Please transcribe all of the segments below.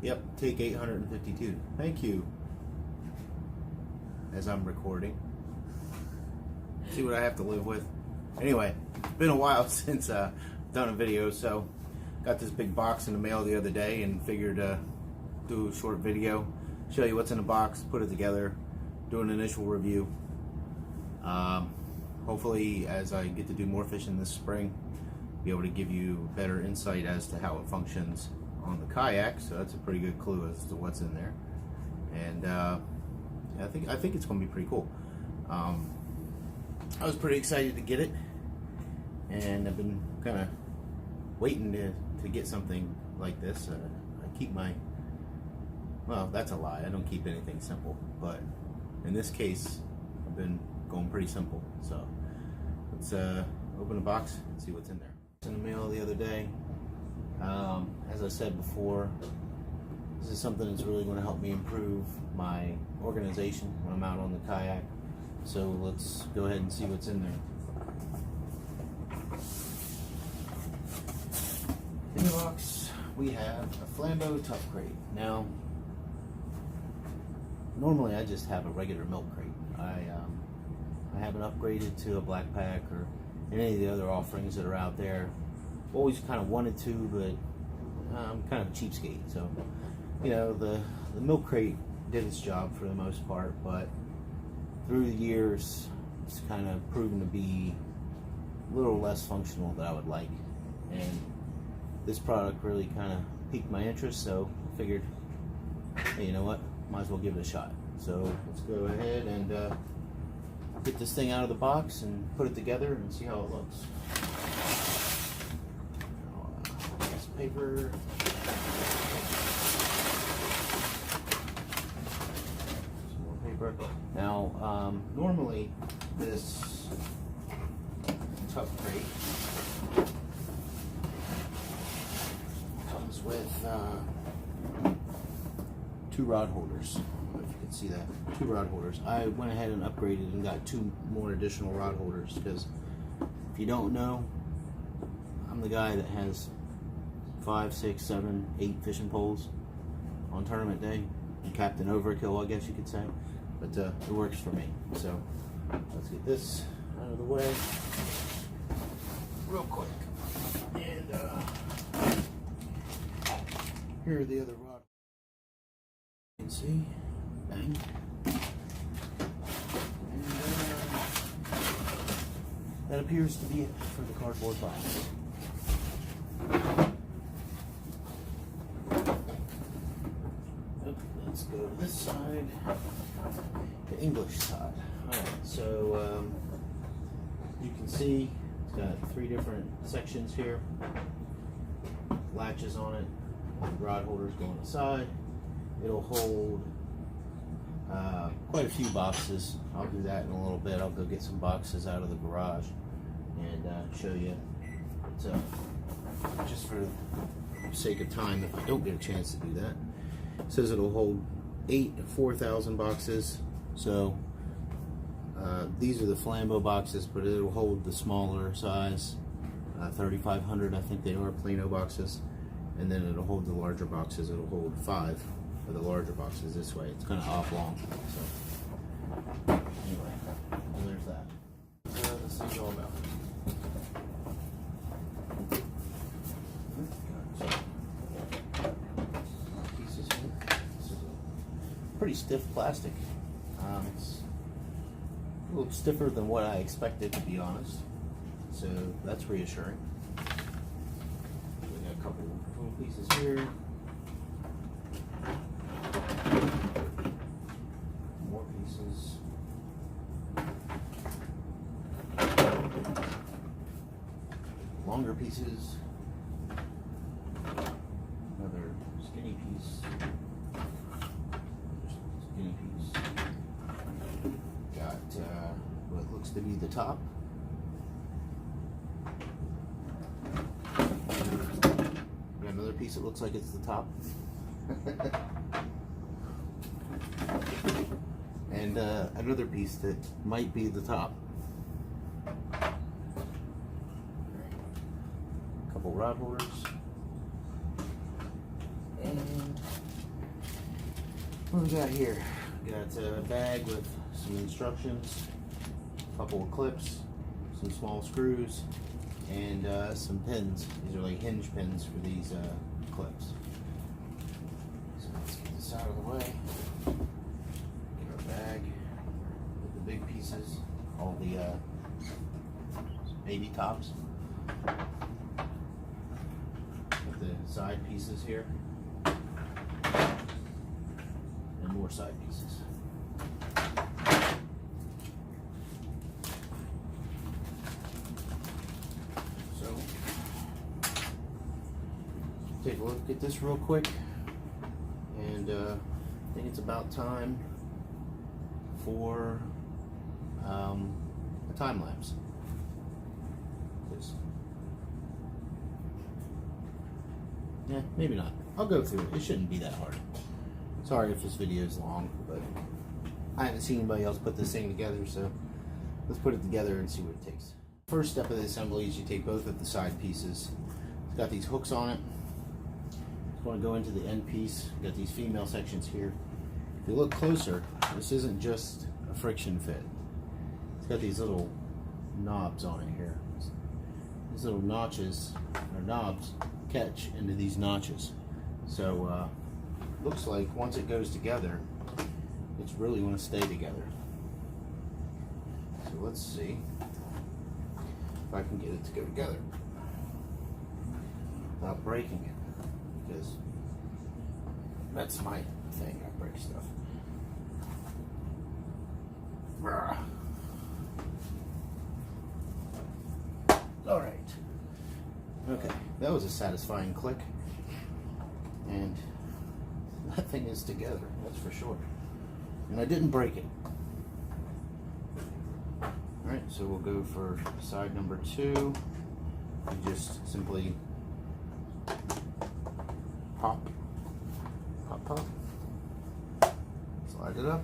Yep, take 852. Thank you. As I'm recording. See what I have to live with. Anyway, it's been a while since I've done a video, so got this big box in the mail the other day and figured do a short video, show you what's in the box, put it together, do an initial review. Hopefully, as I get to do more fishing this spring, be able to give you better insight as to how it functions on the kayak. So that's a pretty good clue as to what's in there. And I think it's going to be pretty cool. I was pretty excited to get it, and I've been kind of waiting to get something like this. I keep my, well, that's a lie. I don't keep anything simple, but in this case, I've been going pretty simple. So let's open the box and see what's in there. It's in the mail the other day. As I said before, this is something that's really going to help me improve my organization when I'm out on the kayak. So let's go ahead and see what's in there. In the box, we have a Flambeau Tuff Crate. Now, normally I just have a regular milk crate. I haven't upgraded to a black pack or any of the other offerings that are out there. Always kind of wanted to, but I'm kind of a cheapskate. So, you know, the milk crate did its job for the most part, but through the years, it's kind of proven to be a little less functional than I would like. And this product really kind of piqued my interest, so I figured, hey, you know what, might as well give it a shot. So let's go ahead and get this thing out of the box and put it together and see how it looks. This paper. Some more paper. Now, normally this Tuff Crate comes with 2 rod holders. I don't know if you can see that. 2 rod holders. I went ahead and upgraded and got 2 more additional rod holders because if you don't know, I'm the guy that has 5, 6, 7, 8 fishing poles on tournament day. I'm Captain Overkill, I guess you could say. But it works for me. So let's get this out of the way real quick. And here are the other rods. You can see, bang. And that appears to be it for the cardboard box. Let's go to this side, the English side. Alright, so you can see it's got 3 different sections here, latches on it, rod holders go on the side. It'll hold quite a few boxes. I'll do that in a little bit. I'll go get some boxes out of the garage and show you. So, just for the sake of time, if I don't get a chance to do that, it says it'll hold 8 4,000 boxes. So these are the Flambeau boxes, but it'll hold the smaller size, 3,500 I think they are, Plano boxes, and then it'll hold the larger boxes. It'll hold 5 of the larger boxes this way. It's kind of oblong. So anyway, well, there's that. So this thing's all about. Pieces here. This is a pretty stiff plastic. It's a little stiffer than what I expected, to be honest. So that's reassuring. We got a couple little pieces here. More pieces. Longer pieces. Another skinny piece. Skinny piece. Got what looks to be the top. Got another piece that looks like it's the top. And another piece that might be the top. A couple rod holders. And What do we got here? We got a bag with some instructions, a couple of clips, some small screws, and some pins. These are like hinge pins for these clips. So let's get this out of the way. Get our bag with the big pieces, all the baby tops. With the side pieces here. And more side pieces. So, take a look at this real quick, and I think it's about time for a time lapse. Yeah, maybe not. I'll go through it. It shouldn't be that hard. Sorry if this video is long, but I haven't seen anybody else put this thing together, so let's put it together and see what it takes. First step of the assembly is you take both of the side pieces. It's got these hooks on it. It's going to go into the end piece. You've got these female sections here. If you look closer, this isn't just a friction fit. It's got these little knobs on it here. These little notches, or knobs, catch into these notches. So looks like once it goes together, it's really going to stay together. So let's see if I can get it to go together without breaking it, because that's my thing. I break stuff. All right. Okay, that was a satisfying click, and that thing is together, that's for sure. And I didn't break it. Alright, so we'll go for side number 2. You just simply pop, pop, pop, slide it up.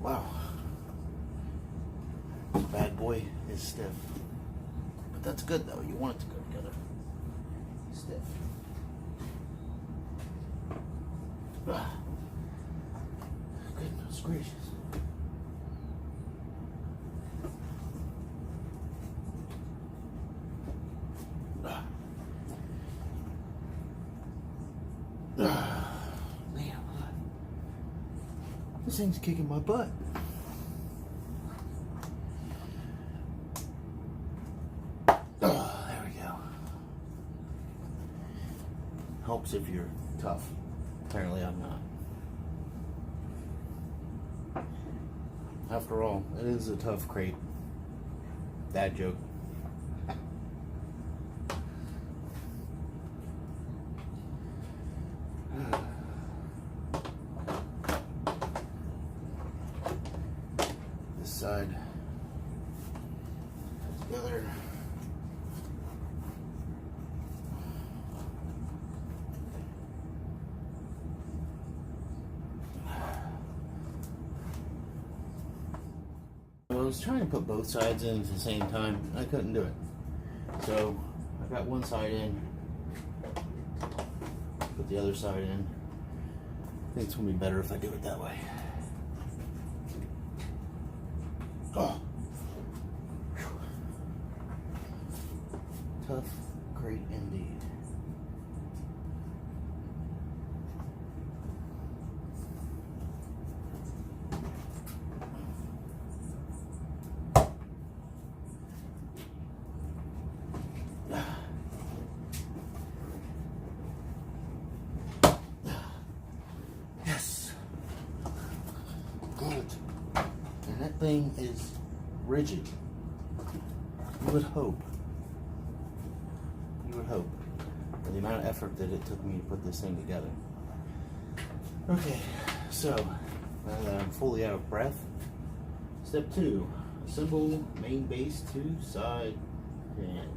Wow. Bad boy is stiff. But that's good though, you want it to go together. Stiff. Goodness gracious. Man, this thing's kicking my butt. There we go. Helps if you're tough. Apparently I'm not. After all, it is a tough crate. Dad joke. This side together. I was trying to put both sides in at the same time. I couldn't do it. So I got one side in, put the other side in. I think it's going to be better if I do it that way. Oh. Tough crate indeed. And that thing is rigid. You would hope. You would hope. For the amount of effort that it took me to put this thing together. Okay, so now that I'm fully out of breath, step 2, assemble main base to side pan.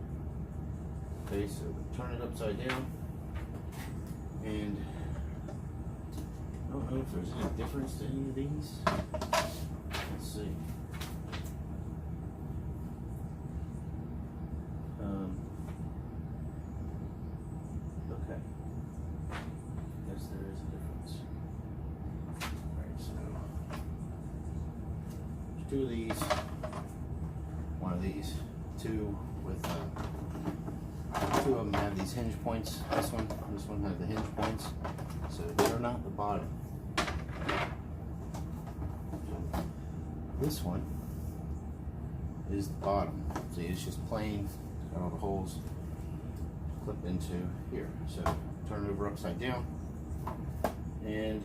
Okay, so turn it upside down, and I don't know if there's any difference to any of these. Let's see. Okay. two of these, one of these, two with two of them have these hinge points. This one has the hinge points, so they're not the bottom. So this one is the bottom. See, it's just plain, got all the holes clip into here. So turn it over upside down and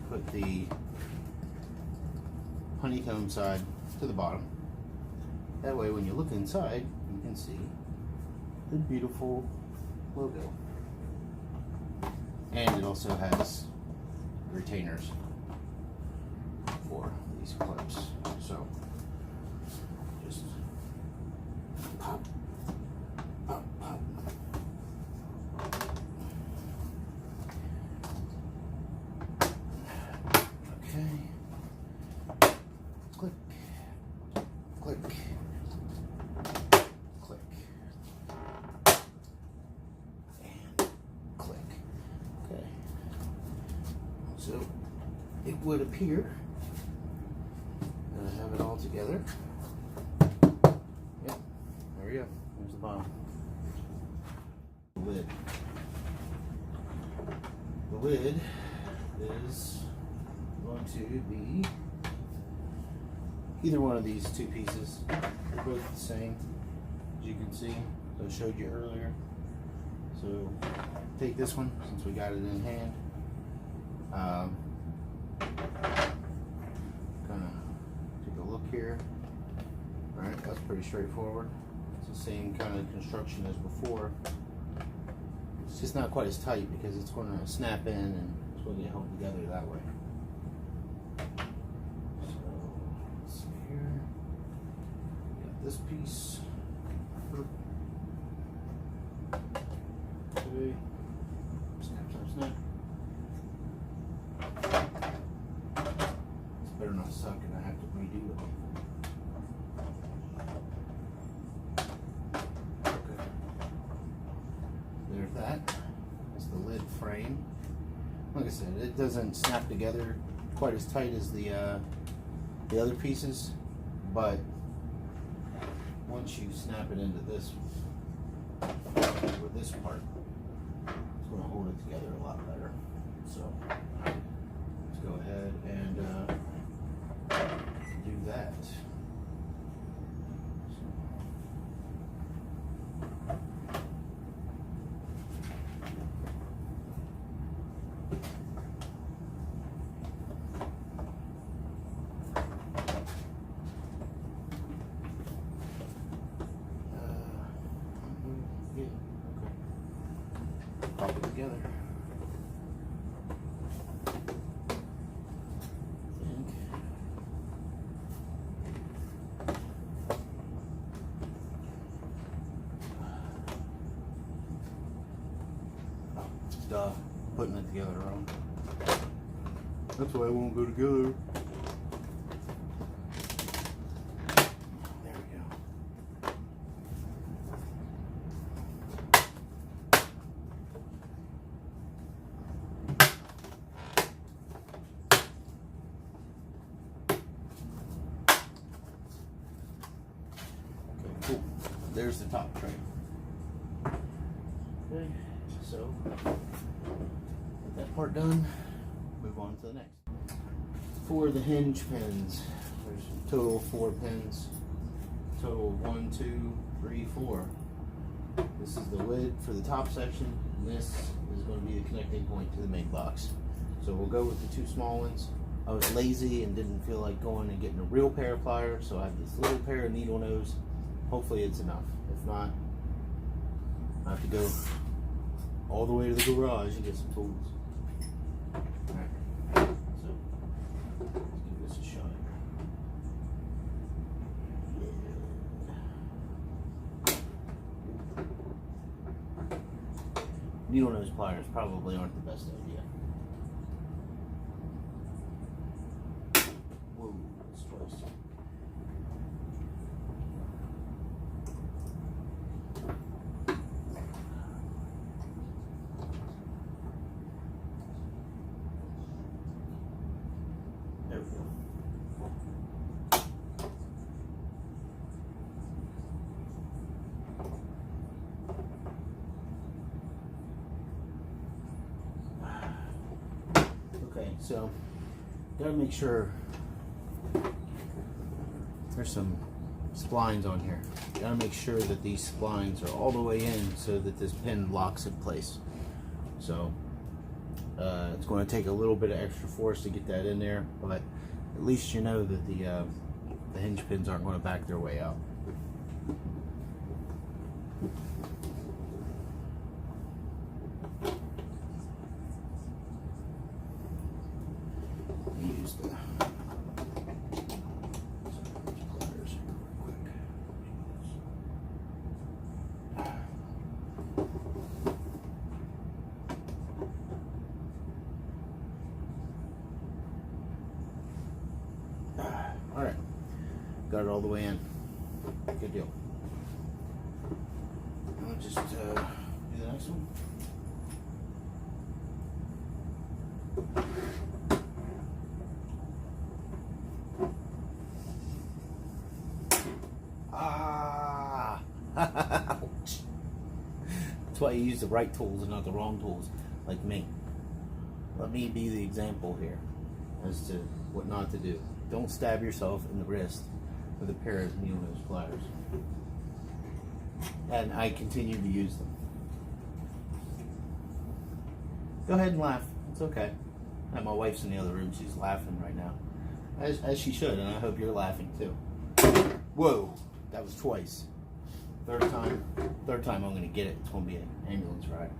put the honeycomb side to the bottom. That way when you look inside, you can see the beautiful logo. And it also has retainers for these clips. So just pop, pop, pop. Okay. Click, click, click, and click. Okay. So it would appear that I have it all together. Yep. There we go. There's the bottom. The lid. The lid is going to be either one of these two pieces. They're both the same, as you can see. So I showed you earlier. So take this one since we got it in hand. Kind of take a look here. All right, that's pretty straightforward. It's the same kind of construction as before. It's just not quite as tight because it's going to snap in and it's going to get held together that way. This piece. Okay. Snap, snap, snap. This better not suck and I have to redo it. Okay. There's that. That's the lid frame. Like I said, it doesn't snap together quite as tight as the other pieces, but once you snap it into this, with this part, it's going to hold it together a lot better. So let's go ahead and do that. Pop it together. Duh, putting it together wrong. That's why it won't go together. Cool. There's the top tray. Okay, so get that part done. Move on to the next. For the hinge pins, there's a total of 4 pins. Total of 1, 2, 3, 4. This is the lid for the top section, and this is going to be the connecting point to the main box. So we'll go with the 2 small ones. I was lazy and didn't feel like going and getting a real pair of pliers, so I have this little pair of needle nose. Hopefully it's enough. If not, I have to go all the way to the garage and get some tools. Alright, so let's give this a shot. Needle nose pliers probably aren't the best idea. Whoa, that's twice. There we go. So, gotta make sure there's some splines on here. Gotta make sure that these splines are all the way in so that this pin locks in place. So, it's going to take a little bit of extra force to get that in there, but at least you know that the hinge pins aren't going to back their way out. Use the pliers real quick. All right, got it all the way in. Good deal. I'll just do the next one. Ouch. That's why you use the right tools and not the wrong tools, like me. Let me be the example here as to what not to do. Don't stab yourself in the wrist with a pair of needle nose pliers. And I continue to use them. Go ahead and laugh. It's okay. And my wife's in the other room. She's laughing right now. As she should, and I hope you're laughing too. Whoa, that was twice. Third time I'm going to get it. It's going to be an ambulance ride.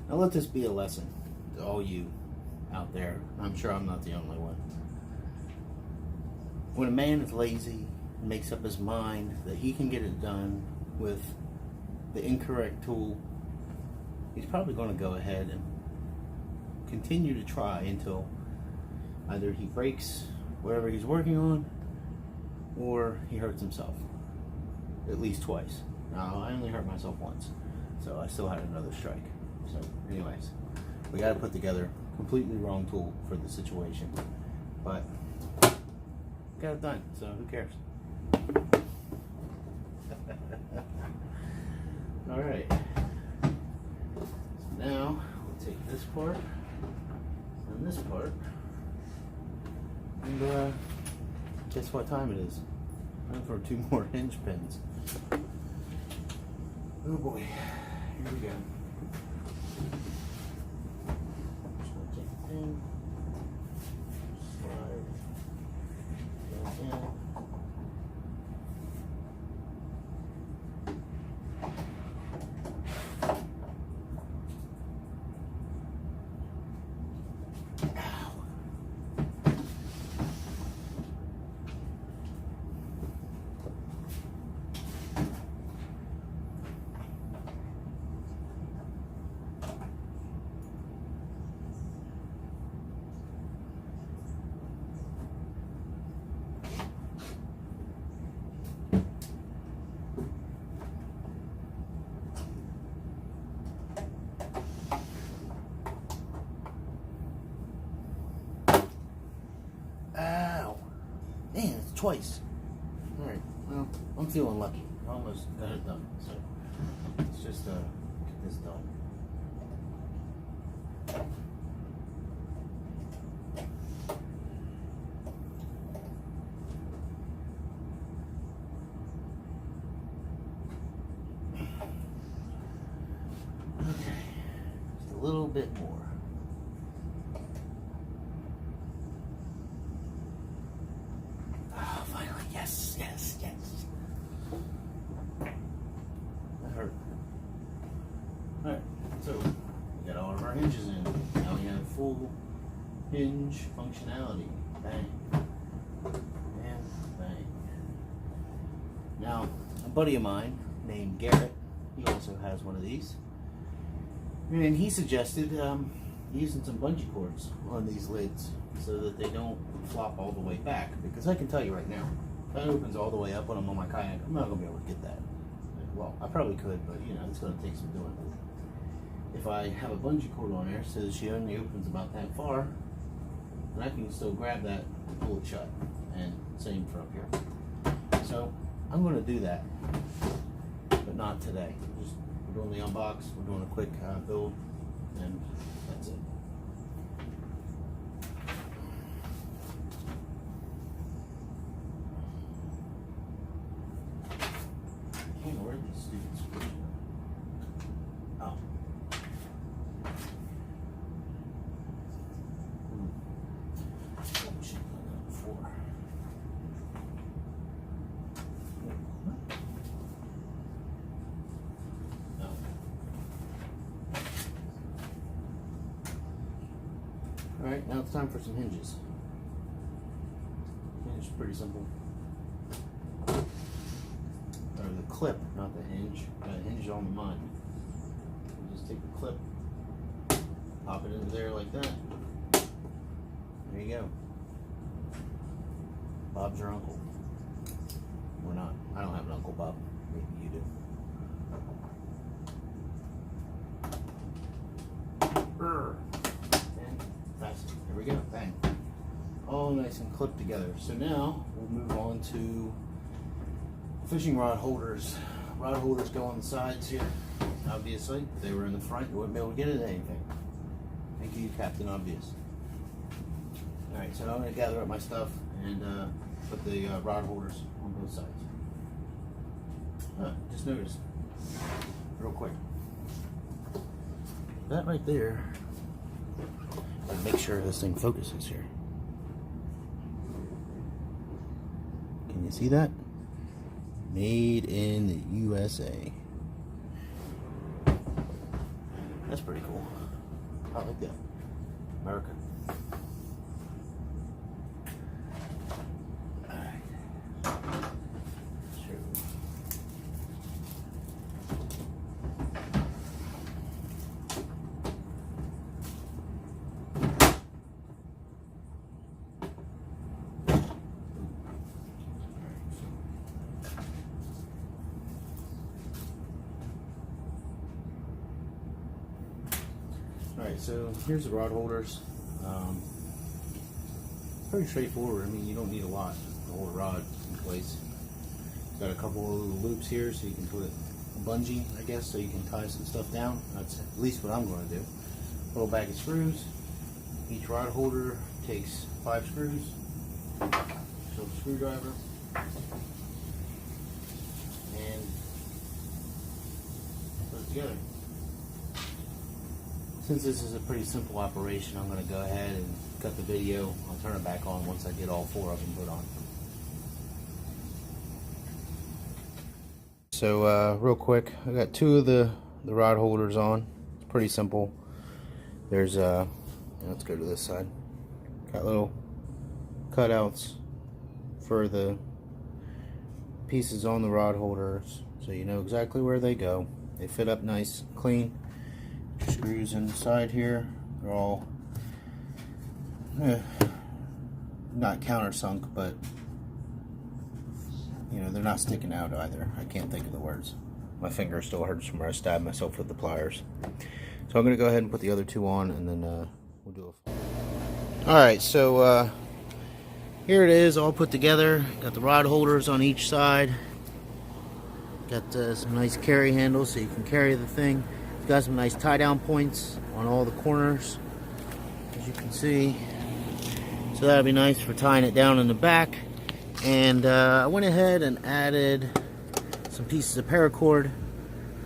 Now let this be a lesson to all you out there. I'm sure I'm not the only one. When a man is lazy and makes up his mind that he can get it done with the incorrect tool, he's probably going to go ahead and continue to try until either he breaks whatever he's working on or he hurts himself. At least twice. Now, I only hurt myself once, so I still had another strike. So anyways, we got to put together a completely wrong tool for the situation, but got it done, so who cares? All right, so now we'll take this part and this part, and guess what time it is? Time for 2 more hinge pins. Oh boy, here we go. In, slide, go in. Ow. Ow. Man, it's twice. Alright, well, I'm feeling lucky. I almost got it done. So, let's just get this done. Okay, just a little bit more. Oh, finally, yes, yes, yes. That hurt. Alright, so we got all of our hinges in. Now we have full hinge functionality. Bang. And bang. Now, a buddy of mine named Garrett, he also has one of these. And he suggested using some bungee cords on these lids so that they don't flop all the way back. Because I can tell you right now, if that opens all the way up when I'm on my kayak, I'm not going to be able to get that. Well, I probably could, but you know, it's going to take some doing. If I have a bungee cord on there so that she only opens about that far, then I can still grab that and pull it shut. And same for up here. So I'm going to do that, but not today. We're doing the unbox, we're doing a quick build, and that's it. I can't wear this stupid screw. Oh. Oh, shit, I've done that before. Alright, now it's time for some hinges. Hinge is pretty simple. Or the clip, not the hinge. Got a hinge on mine. You just take the clip, pop it into there like that. There you go. Bob's your uncle. Or not. I don't have an Uncle Bob. Maybe you do. There we go, bang. All nice and clipped together. So now we'll move on to fishing rod holders. Rod holders go on the sides here. Obviously, if they were in the front, you wouldn't be able to get at anything. Thank you, Captain Obvious. Alright, so I'm going to gather up my stuff and put the rod holders on both sides. Just noticed, real quick, that right there. Make sure this thing focuses here. Can you see that? Made in the USA. That's pretty cool. I like that. America. Alright. Sure. Alright, so here's the rod holders. Pretty straightforward. I mean, you don't need a lot to hold a rod in place. Got a couple of little loops here so you can put a bungee, I guess, so you can tie some stuff down. That's at least what I'm going to do. Little bag of screws. Each rod holder takes 5 screws. So a screwdriver. And put it together. Since this is a pretty simple operation, I'm going to go ahead and cut the video. I'll turn it back on once I get all 4 of them put on. So real quick, I got 2 of the rod holders on. It's pretty simple. There's let's go to this side. Got little cutouts for the pieces on the rod holders, so you know exactly where they go. They fit up nice, clean. Screws inside here, they're all not countersunk, but you know, they're not sticking out either. I can't think of the words. My finger still hurts from where I stabbed myself with the pliers. So I'm going to go ahead and put the other 2 on, and then we'll do a... Alright, so here it is all put together. Got the rod holders on each side. Got some nice carry handles so you can carry the thing. Got some nice tie down points on all the corners, as you can see. So that'll be nice for tying it down in the back. And I went ahead and added some pieces of paracord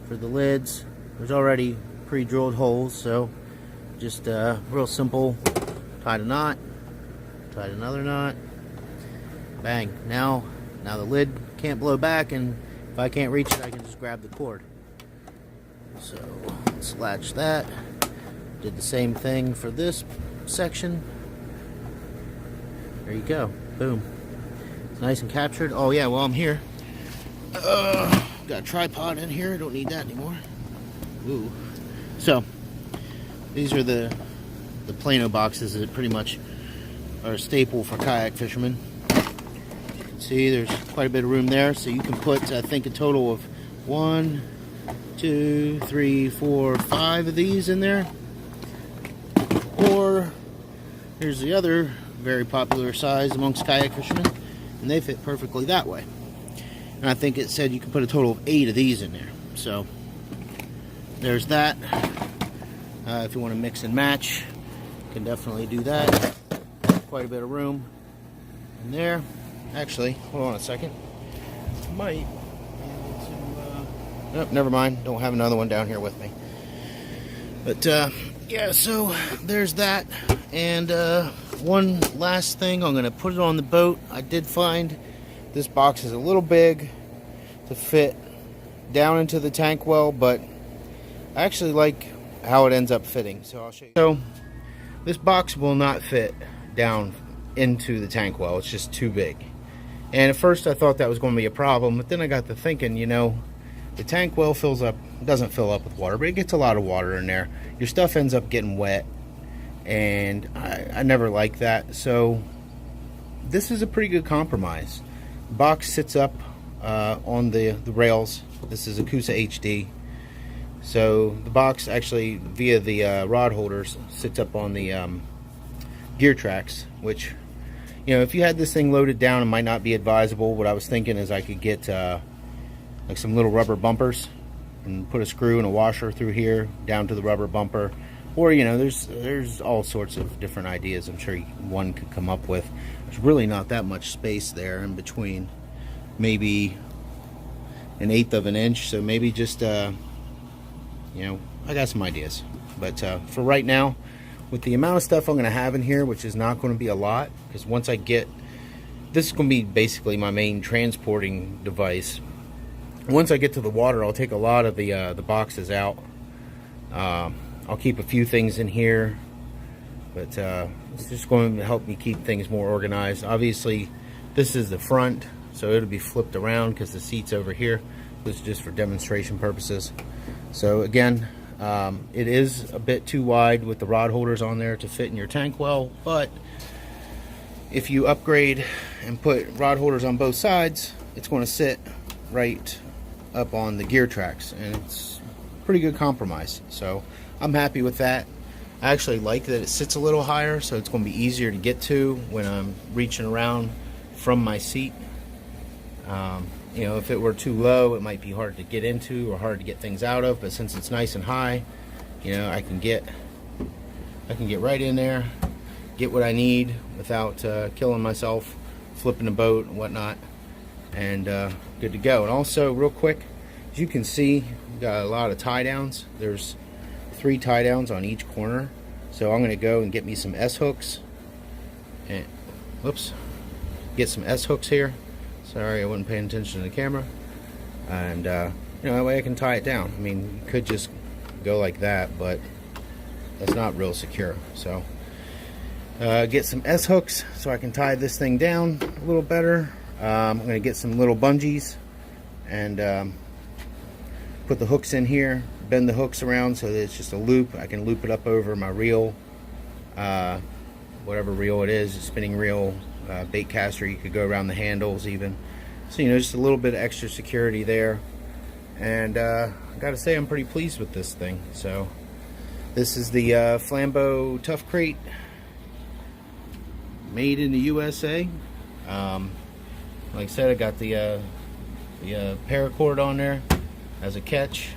for the lids. There's already pre-drilled holes, so just real simple. Tied a knot, tied another knot, bang. Now the lid can't blow back, and if I can't reach it, I can just grab the cord. So let's latch that. Did the same thing for this section. There you go. Boom. It's nice and captured. Oh yeah, while I'm here, got a tripod in here. Don't need that anymore. Ooh. So These are the Plano boxes that pretty much are a staple for kayak fishermen. You can see there's quite a bit of room there, so you can put, I think, a total of 1, 2, 3, 4, 5 of these in there. Or here's the other very popular size amongst kayak fishermen, and they fit perfectly that way. And I think it said you can put a total of 8 of these in there. So there's that. If you want to mix and match, you can definitely do that. Quite a bit of room in there. Actually, hold on a second. Might be able to, nope, never mind. Don't have another one down here with me. But yeah, so there's that. And one last thing, I'm going to put it on the boat. I did find this box is a little big to fit down into the tank well, but I actually like how it ends up fitting, so I'll show you. So this box will not fit down into the tank well. It's just too big. And at first I thought that was going to be a problem, but then I got to thinking, you know, the tank well fills up, doesn't fill up with water, but it gets a lot of water in there. Your stuff ends up getting wet, and I never like that. So this is a pretty good compromise. The box sits up on the rails. This is a Kusa HD. So the box actually, via the rod holders, sits up on the gear tracks, which, you know, if you had this thing loaded down, it might not be advisable. What I was thinking is I could get like some little rubber bumpers and put a screw and a washer through here down to the rubber bumper. Or, you know, there's all sorts of different ideas I'm sure one could come up with. There's really not that much space there in between. Maybe 1/8 of an inch, so maybe just, you know, I got some ideas. But for right now, with the amount of stuff I'm going to have in here, which is not going to be a lot, because once I get, this is going to be basically my main transporting device. Once I get to the water, I'll take a lot of the boxes out. I'll keep a few things in here, but it's just going to help me keep things more organized. Obviously, this is the front, so it'll be flipped around because the seat's over here. This is just for demonstration purposes. So again, it is a bit too wide with the rod holders on there to fit in your tank well, but if you upgrade and put rod holders on both sides, it's going to sit right up on the gear tracks, and it's a pretty good compromise. So I'm happy with that. I actually like that it sits a little higher, so it's going to be easier to get to when I'm reaching around from my seat. You know, if it were too low, it might be hard to get into or hard to get things out of, but since it's nice and high, you know, I can get right in there, get what I need without killing myself, flipping the boat and whatnot, and good to go. And also, real quick, as you can see, we've got a lot of tie downs. There's 3 tie downs on each corner, so I'm going to go and get me some S hooks, and whoops, get some S hooks here. Sorry, I wasn't paying attention to the camera. And you know, that way I can tie it down. I mean, you could just go like that, but that's not real secure. So get some S hooks so I can tie this thing down a little better. I'm going to get some little bungees and put the hooks in here, bend the hooks around so that it's just a loop. I can loop it up over my reel, whatever reel it is, a spinning reel, bait caster. You could go around the handles even. So, you know, just a little bit of extra security there. And I gotta say, I'm pretty pleased with this thing. So this is the Flambeau Tuff Crate, made in the USA. Like I said, I got the paracord on there as a catch,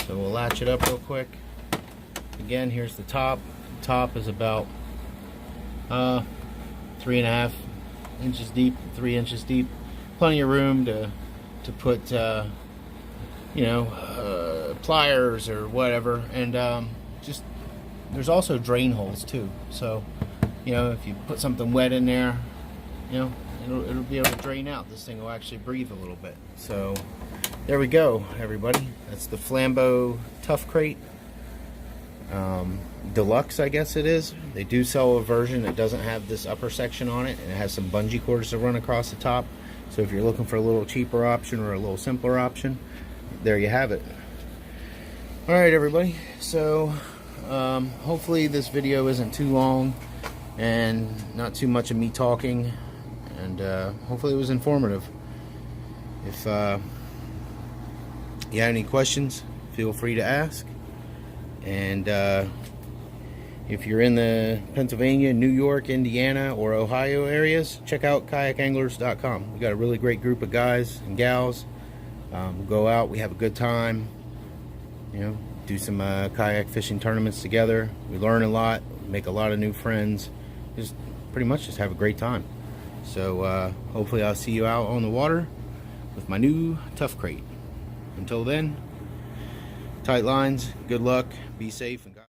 so we'll latch it up real quick. Again, here's the top. The top is about 3.5 inches deep, 3 inches deep. Plenty of room to put you know, pliers or whatever. And just, there's also drain holes too, so you know, if you put something wet in there, you know, it'll be able to drain out. This thing will actually breathe a little bit. So there we go, everybody. That's the Flambeau Tuff Crate Deluxe, I guess it is. They do sell a version that doesn't have this upper section on it, and it has some bungee cords to run across the top. So if you're looking for a little cheaper option or a little simpler option, there you have it. Alright, everybody, so hopefully this video isn't too long and not too much of me talking, and hopefully it was informative. If you have any questions, feel free to ask. And if you're in the Pennsylvania, New York, Indiana, or Ohio areas, check out kayakanglers.com. We got a really great group of guys and gals. We go out, we have a good time, you know, do some kayak fishing tournaments together. We learn a lot, make a lot of new friends, just pretty much just have a great time. So hopefully I'll see you out on the water with my new Tuff Crate. Until then, tight lines, good luck, be safe, and God